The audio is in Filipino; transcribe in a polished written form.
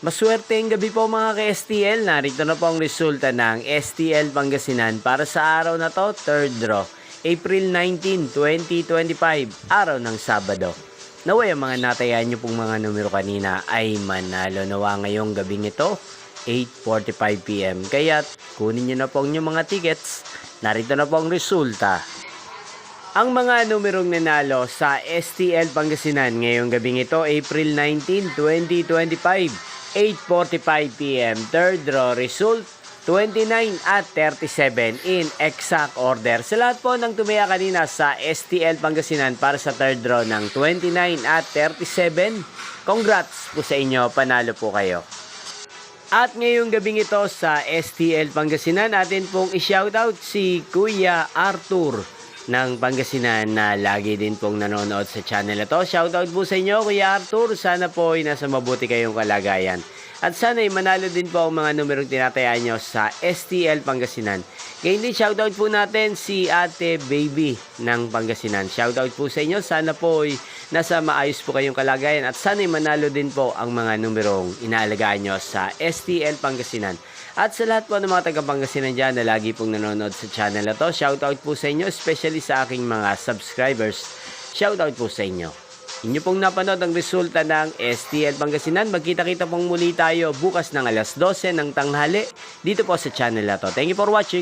Maswerteng gabi po mga ka-STL. Narito na po ang resulta ng STL Pangasinan para sa araw na to, third draw. April 19, 2025, araw ng Sabado. Naway ang mga natayan nyo pong mga numero kanina ay manalo nawa ngayong gabing ito, 8:45 PM. Kaya kunin nyo na po ang inyong mga tickets. Narito na po ang resulta. Ang mga numerong nanalo sa STL Pangasinan ngayong gabing ito, April 19, 2025, 8:45 PM. Third draw result, 29 at 37 in exact order. Sa lahat po ng tumaya kanina sa STL Pangasinan para sa third draw ng 29 at 37, congrats po sa inyo, panalo po kayo. At ngayong gabing ito sa STL Pangasinan, natin pong i-shoutout si Kuya Arthur ng Pangasinan na lagi din pong nanonood sa channel na to. Shoutout po sa inyo, Kuya Arthur. Sana po ay nasa mabuti kayong kalagayan. At sana ay manalo din po ang mga numerong tinatayaan nyo sa STL Pangasinan. Ngayon din, shoutout po natin si Ate Baby ng Pangasinan. Shoutout po sa inyo. Sana po ay nasa maayos po kayong kalagayan. At sana ay manalo din po ang mga numerong inaalagaan nyo sa STL Pangasinan. At sa lahat po ng mga taga-Pangasinan dyan na lagi pong nanonood sa channel na to, shoutout po sa inyo, especially sa aking mga subscribers. Shoutout po sa inyo. Inyo pong napanood ang resulta ng STL Pangasinan. Magkita-kita pong muli tayo bukas ng alas 12 ng tanghali dito po sa channel na to. Thank you for watching.